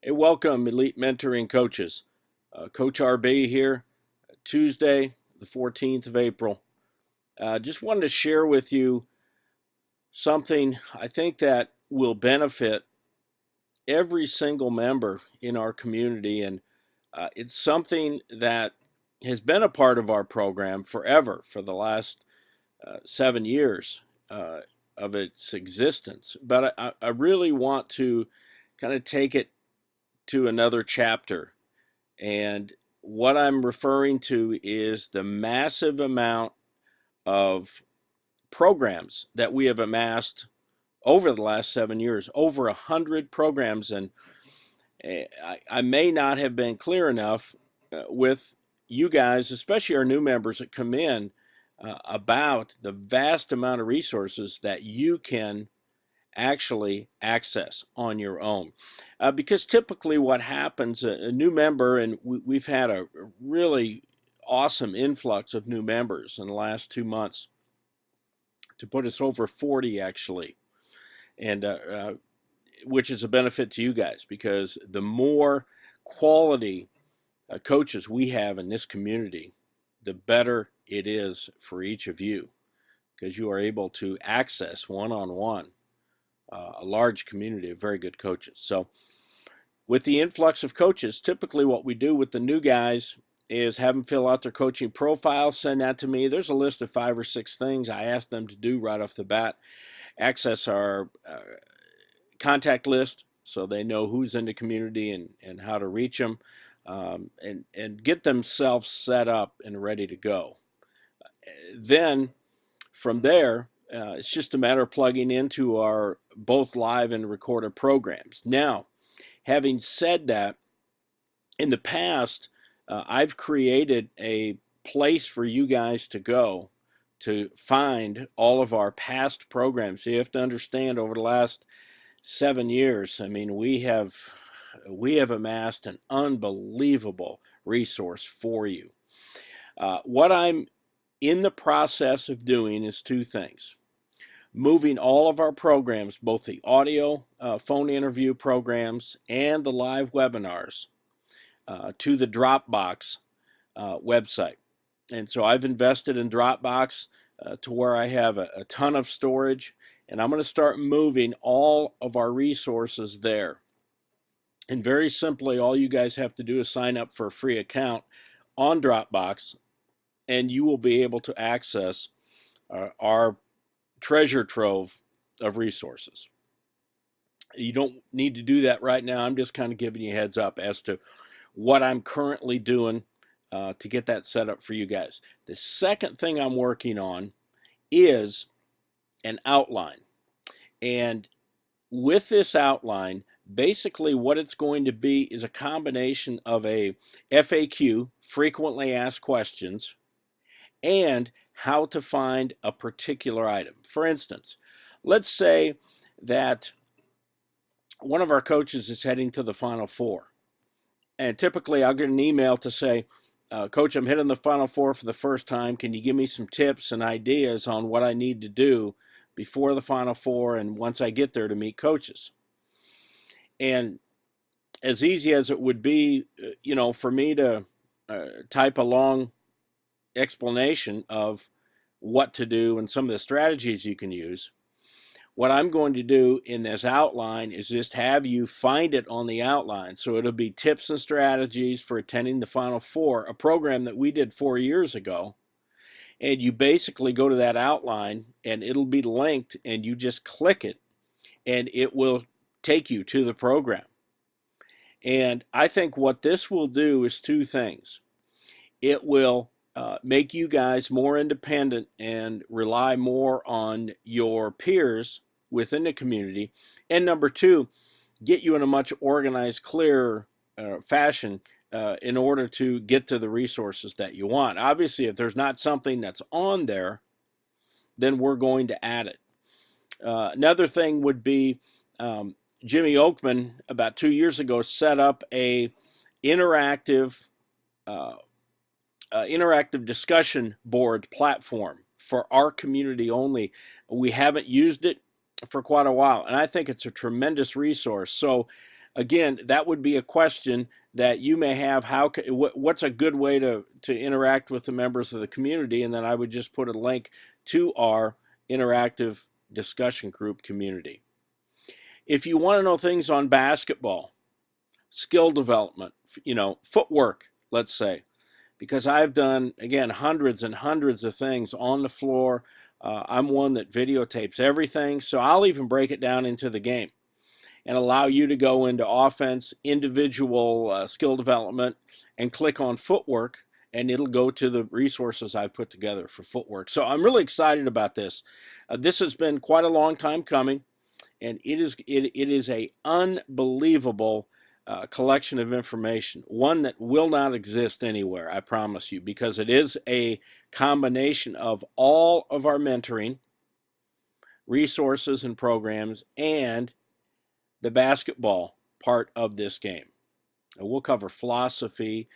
Hey, welcome, Elite Mentoring Coaches. Coach RB here, Tuesday, the 14th of April. Just wanted to share with you something I think that will benefit every single member in our community. And it's something that has been a part of our program forever, for the last 7 years of its existence. But I really want to kind of take it to another chapter. And what I'm referring to is the massive amount of programs that we have amassed over the last 7 years, over 100 programs. And I may not have been clear enough with you guys, especially our new members that come in, about the vast amount of resources that you can actually access on your own. Because typically what happens, a new member, and we've had a really awesome influx of new members in the last 2 months to put us over 40 actually, and which is a benefit to you guys because the more quality coaches we have in this community, the better it is for each of you because you are able to access one-on-one a large community of very good coaches. So with the influx of coaches, typically what we do with the new guys is have them fill out their coaching profile, send that to me. There's a list of 5 or 6 things I ask them to do right off the bat. Access our contact list so they know who's in the community and how to reach them, and get themselves set up and ready to go. Then from there, it's just a matter of plugging into our both live and recorded programs. Now, having said that, in the past, I've created a place for you guys to go to find all of our past programs. So you have to understand, over the last 7 years, I mean, we have amassed an unbelievable resource for you. What I'm in the process of doing is two things: moving all of our programs, both the audio phone interview programs and the live webinars, to the Dropbox website. And so I've invested in Dropbox to where I have a ton of storage, and I'm going to start moving all of our resources there. And very simply, all you guys have to do is sign up for a free account on Dropbox, and you will be able to access our treasure trove of resources. You don't need to do that right now. I'm just kind of giving you a heads up as to what I'm currently doing to get that set up for you guys. The second thing I'm working on is an outline. And with this outline, basically what it's going to be is a combination of a FAQ, frequently asked questions, and how to find a particular item. For instance, let's say that one of our coaches is heading to the Final Four. And typically I'll get an email to say, Coach, I'm hitting the Final Four for the first time. Can you give me some tips and ideas on what I need to do before the Final Four and once I get there to meet coaches? And as easy as it would be, for me to type a long explanation of what to do and some of the strategies you can use, what I'm going to do in this outline is just have you find it on the outline. So it'll be tips and strategies for attending the Final Four, a program that we did 4 years ago. And you basically go to that outline and it'll be linked, and you just click it and it will take you to the program. And I think what this will do is two things. It will make you guys more independent and rely more on your peers within the community. And number two, get you in a much organized, clear fashion in order to get to the resources that you want. Obviously, if there's not something that's on there, then we're going to add it. Another thing would be Jimmy Oakman, about 2 years ago, set up a interactive interactive discussion board platform for our community only. We haven't used it for quite a while, and I think it's a tremendous resource. So again, that would be a question that you may have. What's a good way to interact with the members of the community? And then I would just put a link to our interactive discussion group community. If you want to know things on basketball, skill development, footwork, let's say, because I've done, again, hundreds and hundreds of things on the floor. I'm one that videotapes everything, so I'll even break it down into the game and allow you to go into offense, individual skill development, and click on footwork, and it'll go to the resources I've put together for footwork. So I'm really excited about this. This has been quite a long time coming, and it is a unbelievable collection of information, one that will not exist anywhere, I promise you, because it is a combination of all of our mentoring resources and programs and the basketball part of this game. We'll cover philosophy,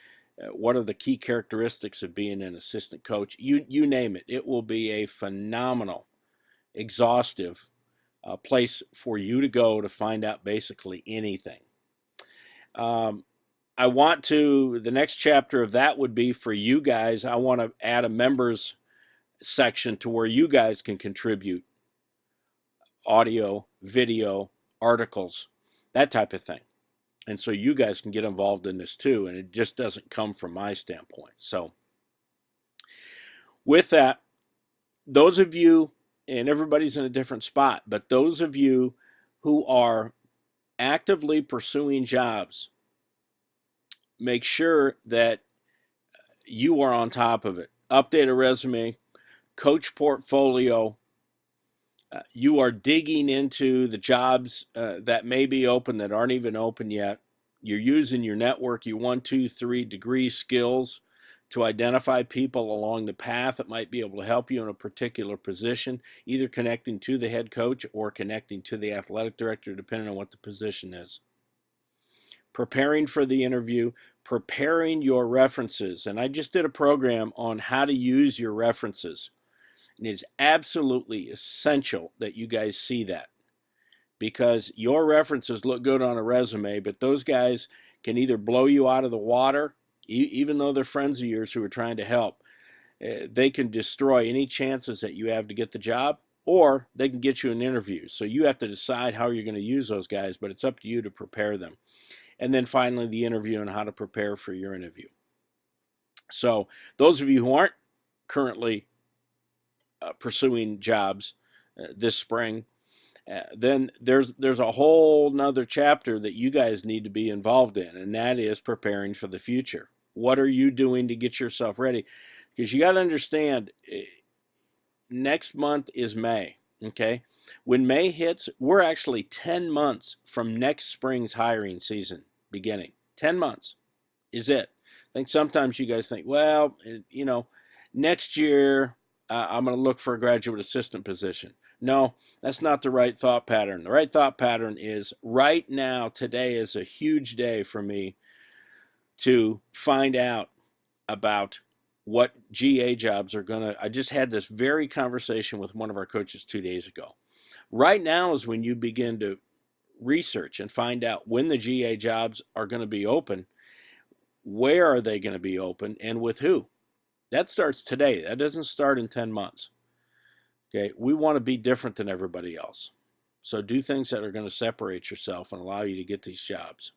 what are the key characteristics of being an assistant coach, you name it. It will be a phenomenal, exhaustive place for you to go to find out basically anything. The next chapter of that would be for you guys. I want to add a members section to where you guys can contribute audio, video, articles, that type of thing. And so you guys can get involved in this too, and it just doesn't come from my standpoint. So with that, those of you, and everybody's in a different spot, but those of you who are actively pursuing jobs, make sure that you are on top of it. Update a resume, coach portfolio. You are digging into the jobs that may be open that aren't even open yet. You're using your network, your 1, 2, 3 degree skills to identify people along the path that might be able to help you in a particular position, either connecting to the head coach or connecting to the athletic director, depending on what the position is. Preparing for the interview, preparing your references. And I just did a program on how to use your references. And it's absolutely essential that you guys see that, because your references look good on a resume, but those guys can either blow you out of the water, even though they're friends of yours who are trying to help. They can destroy any chances that you have to get the job, or they can get you an interview. So you have to decide how you're going to use those guys, but it's up to you to prepare them. And then finally, the interview and how to prepare for your interview. So those of you who aren't currently pursuing jobs this spring, then there's a whole nother chapter that you guys need to be involved in, and that is preparing for the future. What are you doing to get yourself ready? Because you got to understand, next month is May, okay? When May hits, we're actually 10 months from next spring's hiring season beginning. 10 months is it. I think sometimes you guys think, well, next year I'm going to look for a graduate assistant position. No, that's not the right thought pattern. The right thought pattern is right now, today is a huge day for me to find out about what GA jobs are going to. I just had this very conversation with one of our coaches 2 days ago. Right now is when you begin to research and find out when the GA jobs are going to be open, where are they going to be open, and with who. That starts today. That doesn't start in 10 months. Okay, we want to be different than everybody else. So do things that are going to separate yourself and allow you to get these jobs.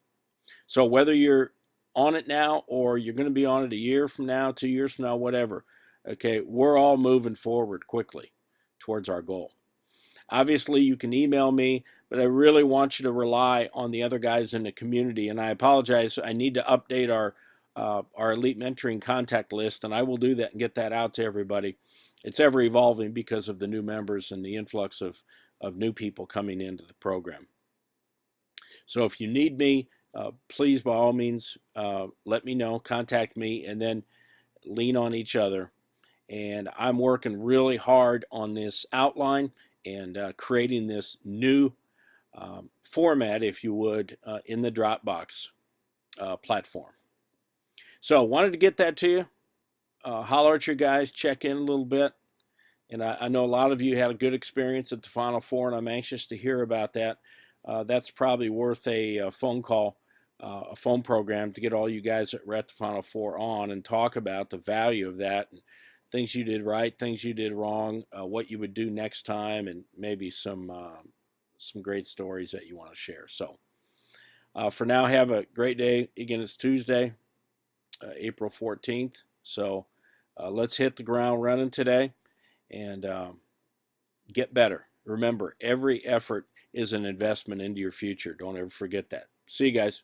So whether you're on it now or you're going to be on it a year from now, 2 years from now, whatever, okay, we're all moving forward quickly towards our goal. Obviously, you can email me, but I really want you to rely on the other guys in the community. And I apologize, I need to update our elite mentoring contact list, and I will do that and get that out to everybody. It's ever evolving because of the new members and the influx of new people coming into the program. So if you need me, please, by all means, let me know, contact me, and then lean on each other. And I'm working really hard on this outline and creating this new format, if you would, in the Dropbox platform. So wanted to get that to you. Holler at your guys, check in a little bit. And I know a lot of you had a good experience at the Final Four, and I'm anxious to hear about that. that's probably worth a phone call, a phone program to get all you guys at Ret the Final Four on and talk about the value of that, and things you did right, things you did wrong, what you would do next time, and maybe some great stories that you want to share. So for now, have a great day. Again, it's Tuesday, April 14th. So let's hit the ground running today and get better. Remember, every effort is an investment into your future. Don't ever forget that. See you guys.